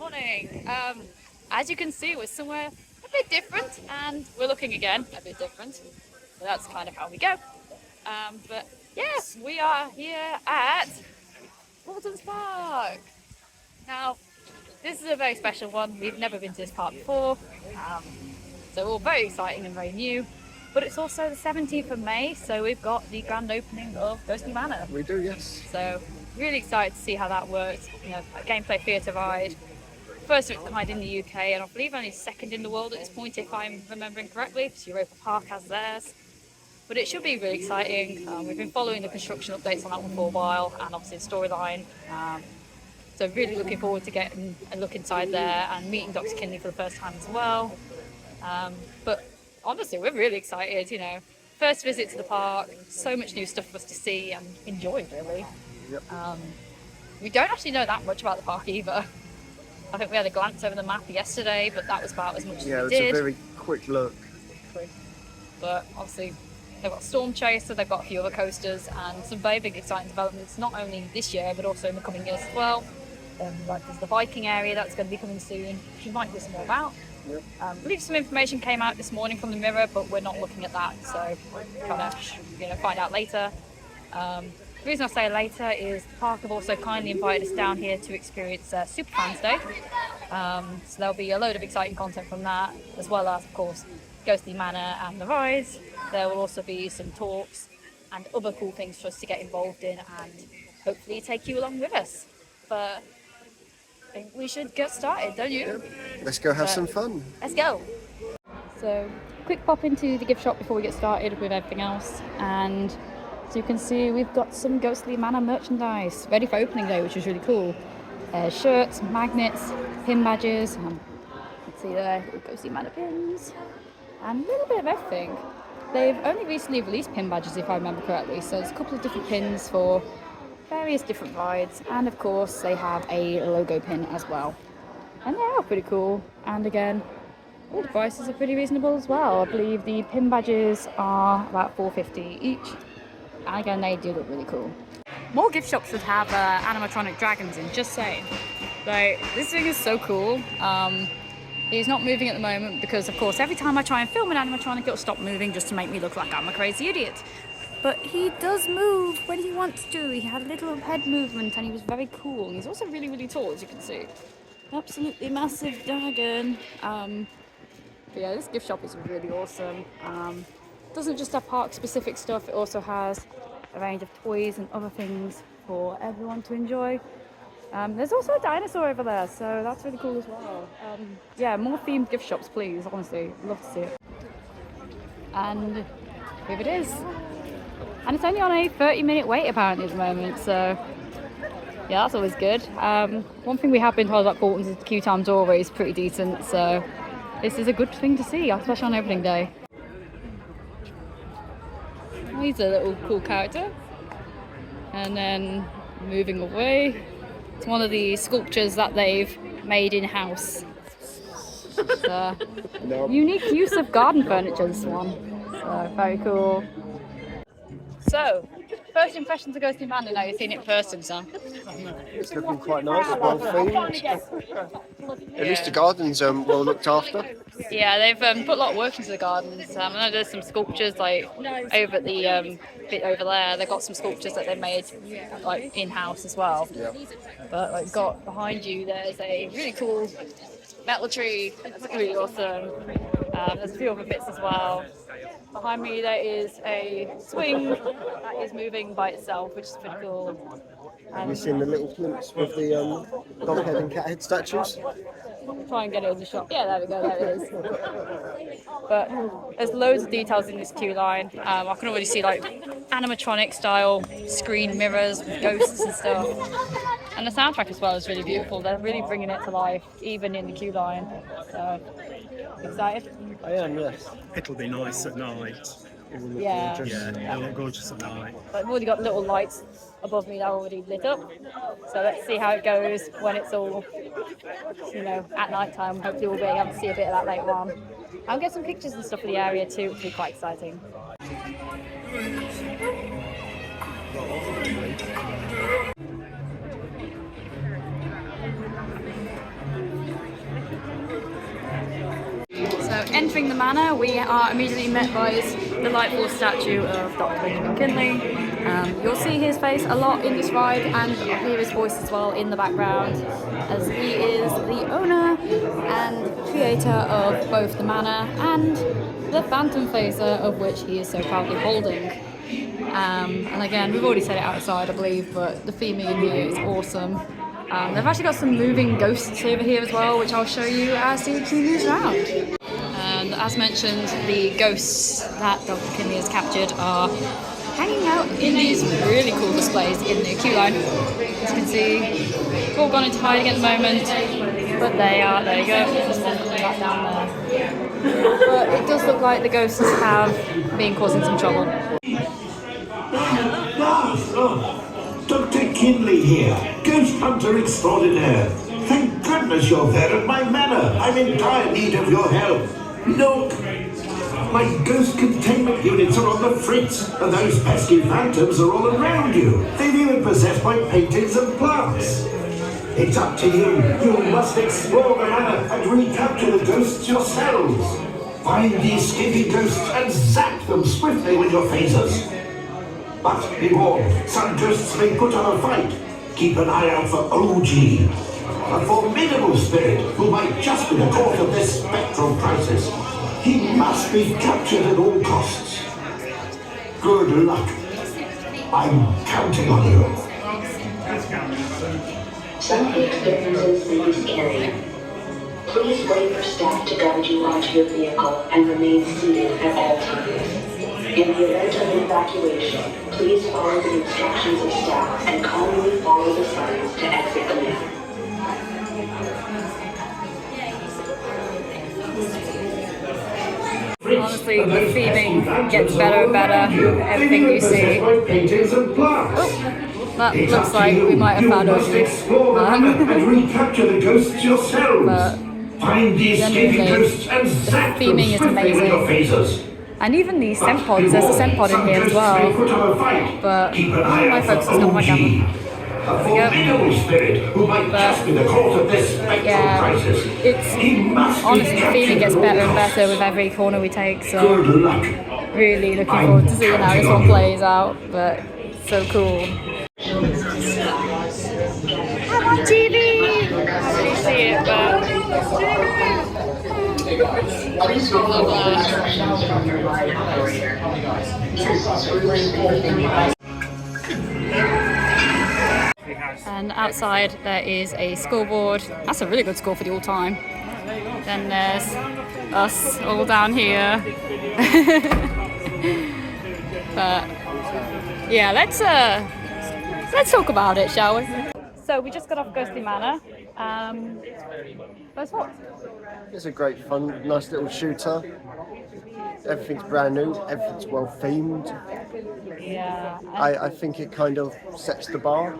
morning. As you can see, we're somewhere a bit different, and we're looking again a bit different. So that's kind of how we go. But yes, we are here at Paultons Park. Now, this is a very special one. We've never been to this park before, so all very exciting and very new. But it's also the 17th of May, so we've got the grand opening of Ghostly Mana. We do, yes. So really excited to see how that works. You know, a gameplay theatre ride. First of its kind in the UK, and I believe only second in the world at this point, if I'm remembering correctly, because Europa Park has theirs. But it should be really exciting. We've been following the construction updates on that one for a while, and obviously the storyline. So really looking forward to getting a look inside there and meeting Dr. Kinley for the first time as well. But honestly, we're really excited, you know. First visit to the park, so much new stuff for us to see and enjoy, really. Yep. We don't actually know that much about the park either. I think we had a glance over the map yesterday, but that was about as much as we did. Yeah, it was a very quick look. But obviously, they've got Storm Chaser, they've got a few other coasters, and some very big exciting developments, not only this year, but also in the coming years as well. Like there's the Viking area that's going to be coming soon, which you might listen more about. Yep. I believe some information came out this morning from the Mirror, but we're not looking at that, so we're trying to find out later. The reason I say later is the park have also kindly invited us down here to experience SuperFan's Day. So there'll be a load of exciting content from that, as well as, of course, Ghostly Mana and the rides. There will also be some talks and other cool things for us to get involved in and hopefully take you along with us. But I think we should get started, don't you? Yep. Let's go have some fun. Let's go. So, quick pop into the gift shop before we get started with everything else. And as you can see, we've got some Ghostly Mana merchandise ready for opening day, which is really cool. Shirts, magnets, pin badges. You can see there, Ghostly Mana pins. And a little bit of everything. They've only recently released pin badges, if I remember correctly. So there's a couple of different pins for various different rides, and of course they have a logo pin as well, and they are pretty cool. And again, all the prices are pretty reasonable as well. I believe the pin badges are about $4.50 each, and again they do look really cool. More gift shops should have animatronic dragons in, just saying. Like, this thing is so cool. He's not moving at the moment because of course every time I try and film an animatronic it'll stop moving just to make me look like I'm a crazy idiot. But he does move when he wants to. He had a little head movement and he was very cool. He's also really, really tall, as you can see. Absolutely massive dragon. But yeah, this gift shop is really awesome. Doesn't just have park-specific stuff, it also has a range of toys and other things for everyone to enjoy. There's also a dinosaur over there, so that's really cool as well. Yeah, more themed gift shops, please, honestly. Love to see it. And here it is. And it's only on a 30-minute wait apparently at the moment, so yeah, that's always good. One thing we have been told about Paultons is the queue time's always pretty decent, so this is a good thing to see, especially on opening day. He's a little cool character. And then moving away, it's one of the sculptures that they've made in-house. Unique use of garden furniture, this one. So very cool. So, first impressions of Ghostly Mana now you've seen it in person, son. It's looking quite nice, well themed. At least the gardens well looked after. Yeah, they've put a lot of work into the gardens. I know there's some sculptures like over at the bit over there. They've got some sculptures that they've made like in-house as well. Yeah. But like got behind you, there's a really cool metal tree. That's really awesome. There's a few other bits as well. Behind me there is a swing that is moving by itself, which is pretty cool. Have you seen the little plinths with the dog head and cat head statues? Try and get it in the shot. Yeah, there we go, there it is. But there's loads of details in this queue line. I can already see like animatronic style screen mirrors with ghosts and stuff. And the soundtrack as well is really beautiful. They're really bringing it to life, even in the queue line. So, excited? I am, yes. It'll be nice at night. It will look Yeah. gorgeous. Yeah, it'll look gorgeous at night. But I've already got little lights above me that are already lit up. So let's see how it goes when it's all, at night time. Hopefully we'll be able to see a bit of that later on. I'll get some pictures and stuff of the area too, which will be quite exciting. entering the manor, we are immediately met by this delightful statue of Dr. Benjamin Kinley. You'll see his face a lot in this ride, and hear his voice as well in the background, as he is the owner and creator of both the manor and the phantom phaser, of which he is so proudly holding. And again, we've already said it outside, I believe, but the theming in here is awesome. They've actually got some moving ghosts over here as well, which I'll show you as the queue moves around. And as mentioned, the ghosts that Dr. Kinley has captured are hanging out in these really cool displays in the queue line. As you can see, they've all gone into hiding at the moment, but they are, there you go, there's one coming back down there. But it does look like the ghosts have been causing some trouble. Dr. Kinley here, ghost hunter extraordinaire. Thank goodness you're there at my manor. I'm in dire need of your help. Look, my ghost containment units are on the fritz, and those pesky phantoms are all around you. They've even possessed my paintings and plants. It's up to you. You must explore the manor and recapture the ghosts yourselves. Find these skimpy ghosts and zap them swiftly with your phasers. But be warned, some ghosts may put on a fight. Keep an eye out for OG, a formidable spirit who might just be the cause of this spectral crisis. He must be captured at all costs. Good luck. I'm counting on you. Some of the experiences may be scary. Please wait for staff to guide you onto your vehicle and remain seated at all times. In the event of evacuation, please follow the instructions of staff and calmly follow the signs to exit the manor. Honestly, the theming gets better and better with everything you see. Oh, that looks like we might have found a recapture the ghosts yourselves. But Find these escaping ghosts and zap them theming is swiftly with your amazing. phasers. And even the scent pods, there's a scent pod in here as well. But my focus is not my camera. A formidable spirit who might just be the cause of this spectral crisis. It's honestly, the theming gets better and better with every corner we take. So Good luck. really looking forward to seeing how this one plays out. But so cool. I'm on TV. You see it, but. Please follow the instructions from your ride operator. And outside there is a scoreboard. That's a really good score for the all time. Then there's us all down here. But yeah, let's talk about it, shall we? So we just got off Ghostly Manor. First what? It's a great fun, nice little shooter. Everything's brand new, everything's well themed. Yeah. I think it kind of sets the bar.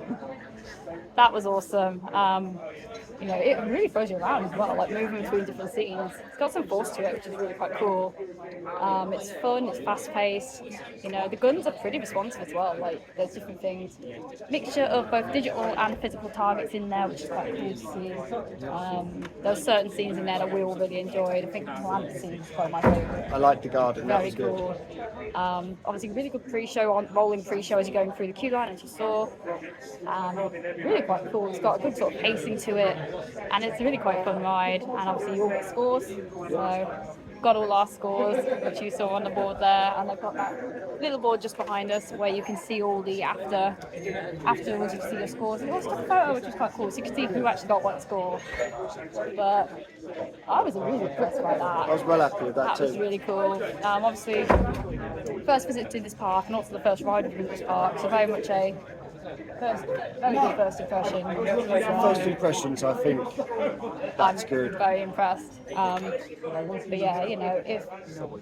That was awesome. You know, it really throws you around as well, like moving between different scenes. It's got some force to it, which is really quite cool. It's fun, it's fast paced. You know, the guns are pretty responsive as well. Like, there's different things. Mixture of both digital and physical targets in there, which is quite cool to see. There's certain scenes in there that we all really enjoyed. I think the plant scene is probably my favourite. I like the garden, that Very was good. cool. Obviously, really good pre-show, rolling pre-show as you're going through the queue line, as you saw. Really quite cool. It's got a good sort of pacing to it, and it's a really quite fun ride. And obviously, you all get scores. So, got all our scores, which you saw on the board there, and they've got that little board just behind us where you can see all the afterwards you can see your scores. They also took a photo, which was quite cool, so you can see who actually got what score. But I was really impressed by that. I was well happy with that too. That was really cool. Obviously, first visit to this park and also the first ride of this park, so very much a very good first impression. First impressions, I think that's good. Very impressed. But yeah, you know, if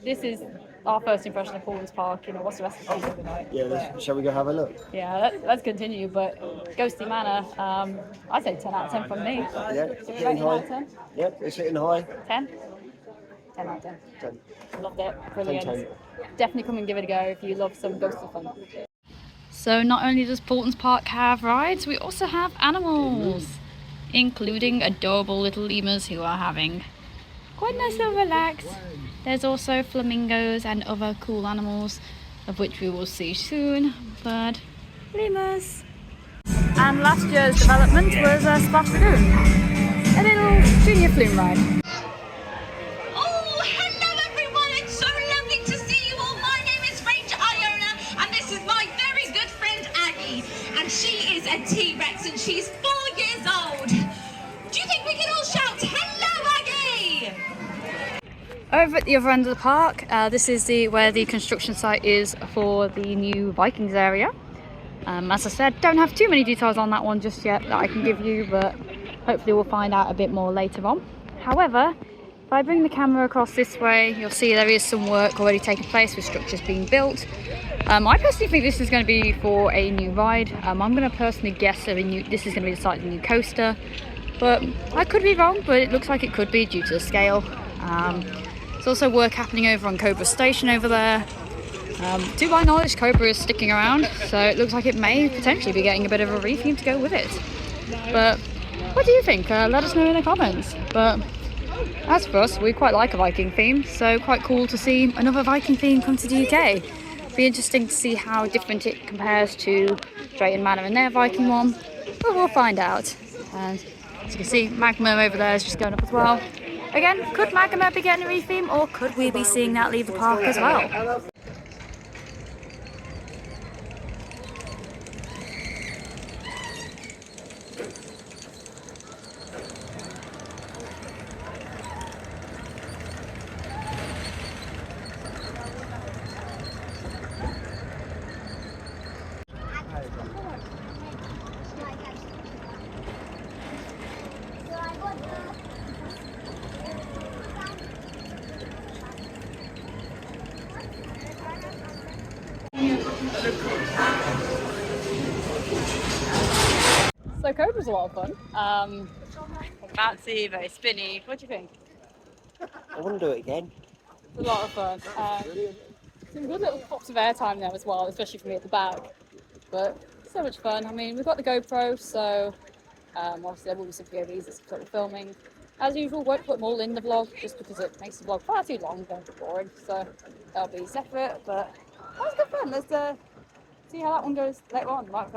this is our first impression of Paultons Park, you know, what's the rest of the season going to be like? Yeah, shall we go have a look? Yeah, let's continue. But Ghosty Mana, I'd say 10 out of 10 from me. Yeah, it's So we hitting rating out high. of 10? Yep, it's hitting high. 10? 10 out of 10. 10. Loved it. Brilliant. 10. Definitely come and give it a go if you love some ghostly fun. So not only does Paultons Park have rides, we also have animals, including adorable little lemurs who are having quite a nice little relax. There's also flamingos and other cool animals, of which we will see soon, but lemurs. And last year's development was a Splash Lagoon, a little junior flume ride. Oh, hello everyone, it's so lovely to see you all. My name is Iona, and this is my very good friend Aggie, and she is a T-Rex and she's 4 years old. Do you think we can all shout, hello Aggie? Over at the other end of the park, this is where the construction site is for the new Vikings area. As I said, don't have too many details on that one just yet that I can give you, but hopefully we'll find out a bit more later on. However, if I bring the camera across this way, you'll see there is some work already taking place with structures being built. I personally think this is going to be for a new ride. I'm going to personally guess this is going to be the site of the new coaster, but I could be wrong, but it looks like it could be due to the scale. There's also work happening over on Cobra station over there. To my knowledge, Cobra is sticking around, so it looks like it may potentially be getting a bit of a retheme to go with it. But what do you think? Let us know in the comments. But as for us, we quite like a Viking theme, so quite cool to see another Viking theme come to the UK. Be interesting to see how different it compares to Drayton Manor and their Viking one, but we'll find out. And as you can see, Magma over there is just going up as well. Again, could Magma be getting a retheme, or could we be seeing that leave the park as well? So Cobra's a lot of fun. Bouncy, very spinny. What do you think? I want to do it again. It's a lot of fun. Some good little pops of airtime there as well, especially for me at the back. But so much fun. I mean, we've got the GoPro, so obviously there will be some POVs that's sort of filming. As usual, won't put them all in the vlog just because it makes the vlog far too long and boring. So that'll be separate. But that was good fun. Let's see how that one goes later on. Right.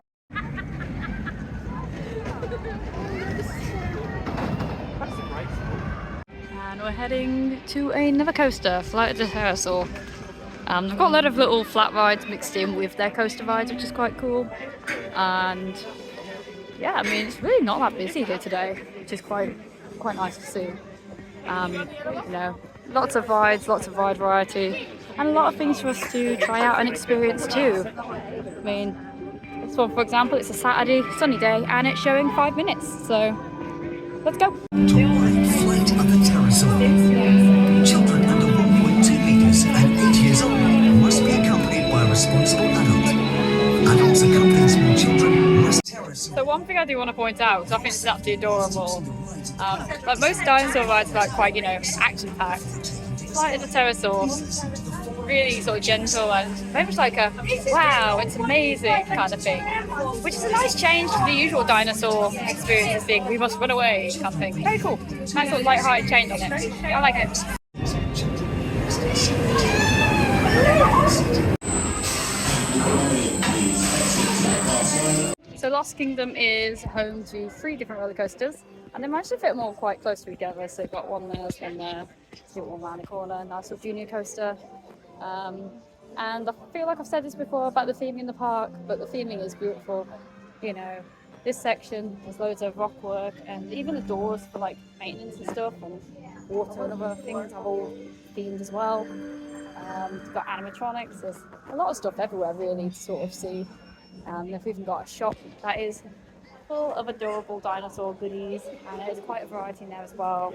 And we're heading to another coaster, Flight of the Pterosaur. They've got a lot of little flat rides mixed in with their coaster rides, which is quite cool. And yeah, I mean, it's really not that busy here today, which is quite nice to see. You know, lots of rides, lots of ride variety, and a lot of things for us to try out and experience too. I mean, this one, for example, it's a Saturday, sunny day, and it's showing 5 minutes, so let's go. To ride Flight of the Pterosaur. Children under 1.2 metres and 8 years old must be accompanied by a responsible adult. Adults accompanying small children must... So one thing I do want to point out, because I think this is absolutely adorable, like most dinosaur rides are like quite, you know, action-packed. Flight of the Pterosaur, really sort of gentle and very much like a wow, it's amazing kind of thing, which is a nice change to the usual dinosaur experiences being we must run away kind of thing. Very cool, nice sort of light-hearted change on it. I like it. So Lost Kingdom is home to 3 different roller coasters, and they managed to fit them all quite close to each other. So you've got one there, one there, one around the corner, nice little junior coaster. And I feel like I've said this before about the theming in the park, but the theming is beautiful. You know, this section, there's loads of rock work, and even the doors for like maintenance and stuff, and water and other things are all themed as well. We've got animatronics, there's a lot of stuff everywhere really to sort of see. They've even got a shop that is full of adorable dinosaur goodies, and there's quite a variety in there as well.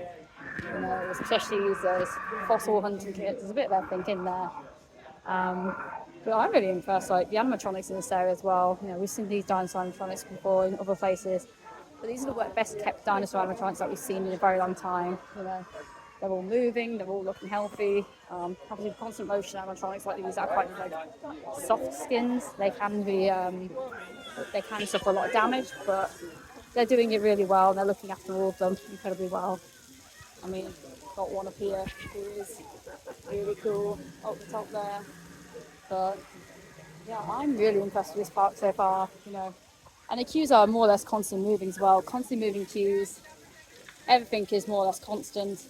You know, especially those fossil hunting kits, there's a bit of everything in there. But I'm really impressed, like the animatronics in this area as well. You know, we've seen these dinosaur animatronics before in other places, but these are the best kept dinosaur animatronics that we've seen in a very long time. You know, they're all moving, they're all looking healthy. Obviously, constant motion animatronics like these are quite like soft skins. They can be, they can suffer a lot of damage, but they're doing it really well, and they're looking after all of them incredibly well. I mean, got one up here who is really cool up the top there. But yeah, I'm really impressed with this park so far, you know. And the queues are more or less constantly moving as well, constantly moving queues. Everything is more or less constant.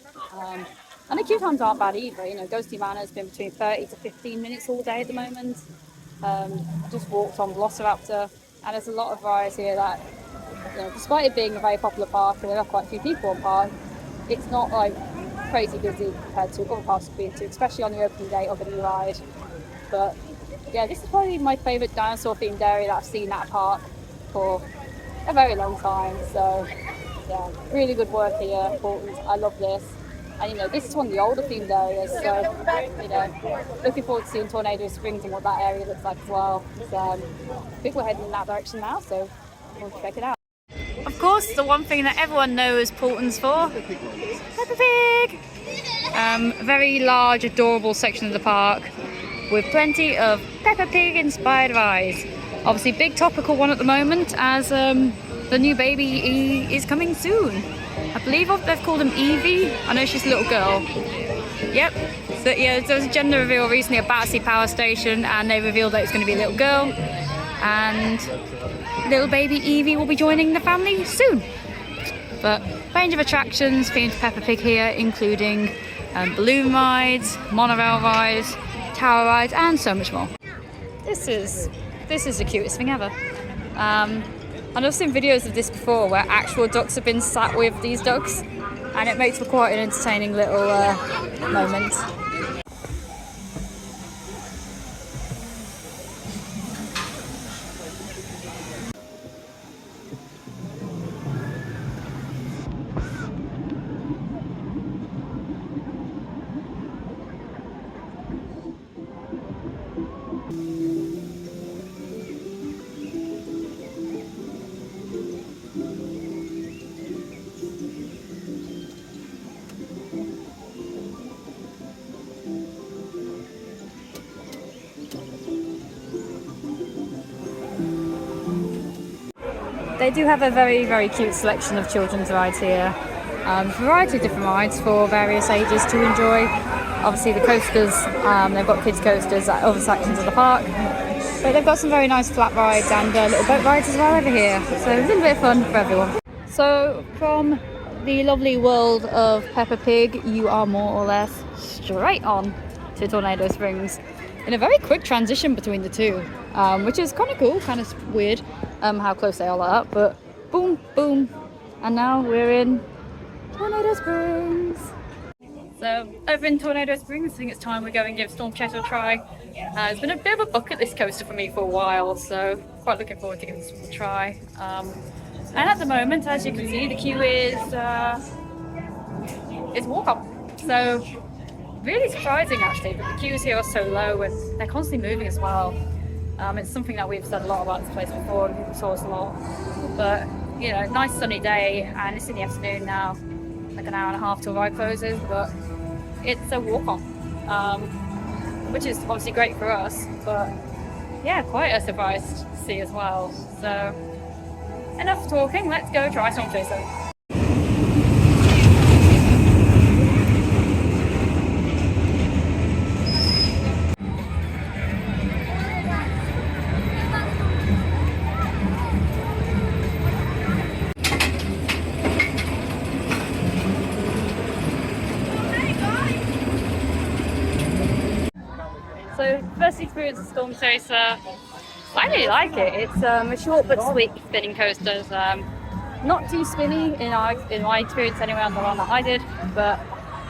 And the queue times aren't bad either, you know. Ghosty Mana has been between 30 to 15 minutes all day at the moment. I just walked on Velociraptor, and there's a lot of rides here that, you know, despite it being a very popular park and there are quite a few people on park, it's not like crazy busy compared to other parks we've been to, especially on the opening day of a new ride. But yeah, this is probably my favourite dinosaur themed area that I've seen at a park for a very long time. So yeah, really good work here, Paultons. I love this. And you know, this is one of the older themed areas, so you know, looking forward to seeing Tornado Springs and what that area looks like as well. So I think we're heading in that direction now, so we'll check it out. Of course, the one thing that everyone knows Paultons for, Peppa Pig! A very large, adorable section of the park with plenty of Peppa Pig inspired rides. Obviously, big topical one at the moment as the new baby is coming soon. I believe they've called him Evie. I know she's a little girl. Yep. So yeah, there was a gender reveal recently at Battersea Power Station, and they revealed that it's going to be a little girl. And little baby Evie will be joining the family soon. But range of attractions themed to Peppa Pig here, including balloon rides, monorail rides, tower rides, and so much more. This is the cutest thing ever. And I've seen videos of this before where actual ducks have been sat with these ducks, and it makes for quite an entertaining little moment. They do have a very, very cute selection of children's rides here. A variety of different rides for various ages to enjoy. Obviously the coasters, they've got kids coasters at other sections of the park. But they've got some very nice flat rides and little boat rides as well over here. So a little bit of fun for everyone. So from the lovely world of Peppa Pig, you are more or less straight on to Tornado Springs in a very quick transition between the two, which is kind of cool, kind of weird how close they all are, but boom, boom, and now we're in Tornado Springs. So over in Tornado Springs, I think it's time we go and give Storm Chaser a try. It's been a bit of a bucket list coaster for me for a while, so quite looking forward to giving this one a try. And at the moment, as you can see, the queue is walk-up. So really surprising actually, but the queues here are so low and they're constantly moving as well. It's something that we've said a lot about this place before, and people saw us a lot. But you know, nice sunny day, and it's in the afternoon now, like an hour and a half till ride closes, but it's a walk-on, which is obviously great for us, but yeah, quite a surprise to see as well. So enough talking, let's go try Storm Chaser. So first experience of Storm Chaser, I really like it. It's a short but sweet spinning coaster. Not too spinny in my experience anyway on the one that I did, but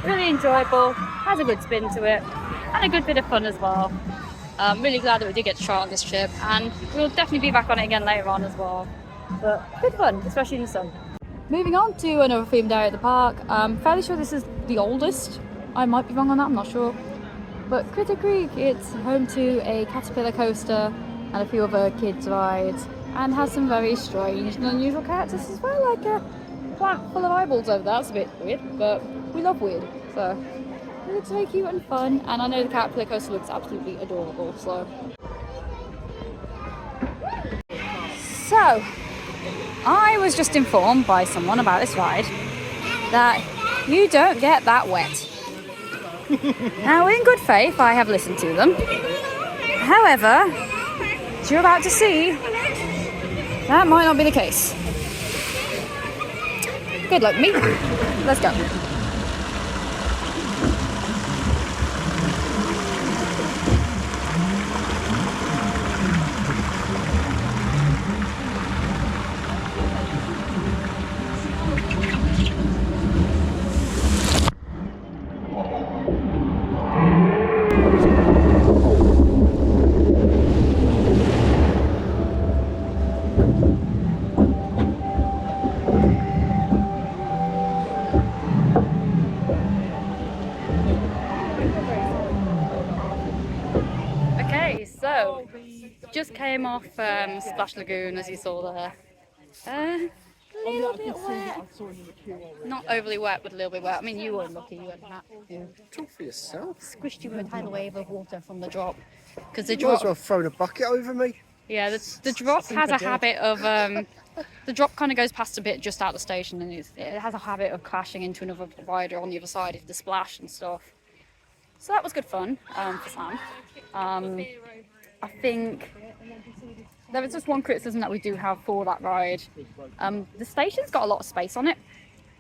really enjoyable, has a good spin to it, and a good bit of fun as well. I'm really glad that we did get to try on this trip, and we'll definitely be back on it again later on as well. But good fun, especially in the sun. Moving on to another themed area at the park. I'm fairly sure this is the oldest. I might be wrong on that, I'm not sure. But Critter Creek, it's home to a caterpillar coaster and a few other kids rides, and has some very strange and unusual characters as well, like a plant full of eyeballs over there. That's a bit weird, but we love weird, so it looks very cute and fun, and I know the caterpillar coaster looks absolutely adorable. So I was just informed by someone about this ride that you don't get that wet. Now, in good faith, I have listened to them. However, as you're about to see, that might not be the case. Good luck, me. Let's go. So, just came off Splash Lagoon, as you saw there. A little bit wet. Not overly wet, but a little bit wet. I mean, you were lucky you had that. Talk for yourself. Squished you with a tidal wave of water from the drop. Because the You might drop, as well throw the bucket over me. yeah, the drop has a habit of the drop kind of goes past a bit just out the station, and it has a habit of crashing into another rider on the other side of the splash and stuff. So that was good fun for Sam. I think there is just one criticism that we do have for that ride. The station's got a lot of space on it,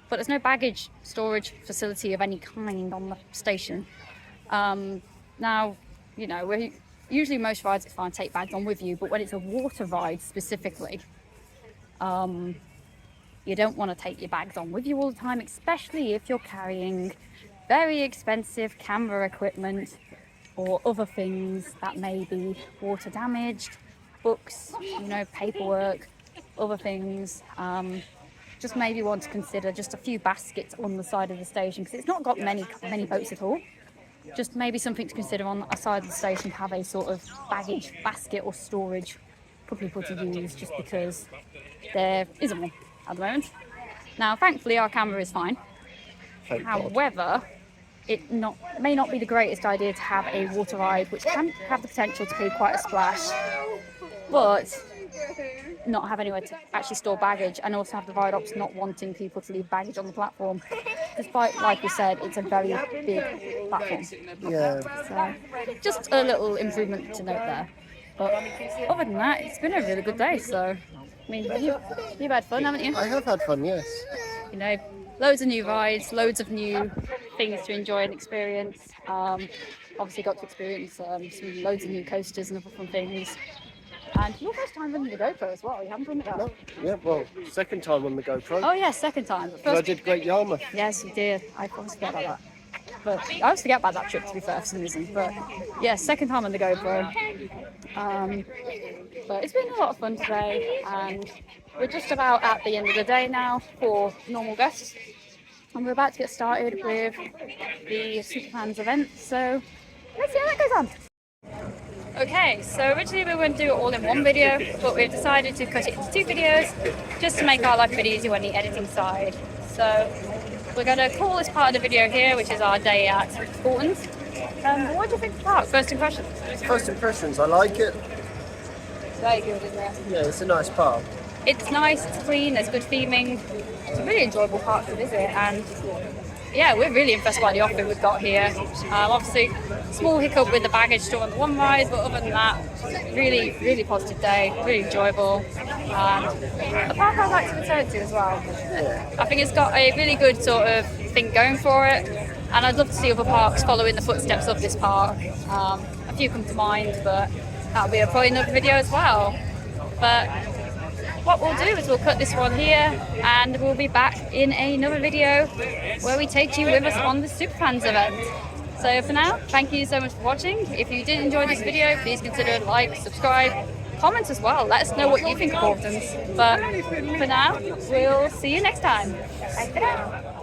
but there's no baggage storage facility of any kind on the station. Now, you know, usually most rides it's fine, take bags on with you, but when it's a water ride specifically, you don't want to take your bags on with you all the time, especially if you're carrying very expensive camera equipment or other things that may be water damaged, books, you know, paperwork, other things. Just maybe want to consider just a few baskets on the side of the station, because it's not got many boats at all. Just maybe something to consider on the side of the station, have a sort of baggage basket or storage for people to use, just because there isn't one at the moment. Now, thankfully, our camera is fine. However, it may not be the greatest idea to have a water ride, which can have the potential to be quite a splash, but not have anywhere to actually store baggage, and also have the ride ops not wanting people to leave baggage on the platform, despite, like we said, it's a very big platform. Yeah. So just a little improvement to note there. But other than that, it's been a really good day. So, I mean, you've had fun, haven't you? I have had fun, yes. You know, loads of new rides, loads of new things to enjoy and experience. Obviously got to experience some loads of new coasters and other fun things. And your first time running the GoPro as well, you haven't run it out? No, yeah, well, second time on the GoPro. Oh yeah, second time. But I first... did Great Yarmouth. Yes, you did. I always forget about that. But I always forget about that trip, to be fair, for some reason. But yeah, second time on the GoPro. But it's been a lot of fun today, and we're just about at the end of the day now for normal guests. And we're about to get started with the SuperFans event, so let's see how that goes on. Okay, so originally we were going to do it all in one video, but we've decided to cut it into two videos just to make our life a bit easier on the editing side. So we're going to call this part of the video here, which is our day at Paultons. What do you think of the park? First impressions? First impressions, I like it. It's very good, isn't it? Yeah, it's a nice park. It's nice, it's clean, there's good theming. It's a really enjoyable park to visit, and yeah, we're really impressed by the offering we've got here. Obviously, small hiccup with the baggage store on the one ride, but other than that, really, really positive day, really enjoyable. And the park I'd like to return to as well. Yeah. I think it's got a really good sort of thing going for it, and I'd love to see other parks follow in the footsteps of this park. A few come to mind, but that'll be probably another video as well. But what we'll do is we'll cut this one here, and we'll be back in another video where we take you with us on the SuperFans event. So for now, thank you so much for watching. If you did enjoy this video, please consider like, subscribe, comment as well. Let us know what you think of Paultons. But for now, we'll see you next time. Bye for now.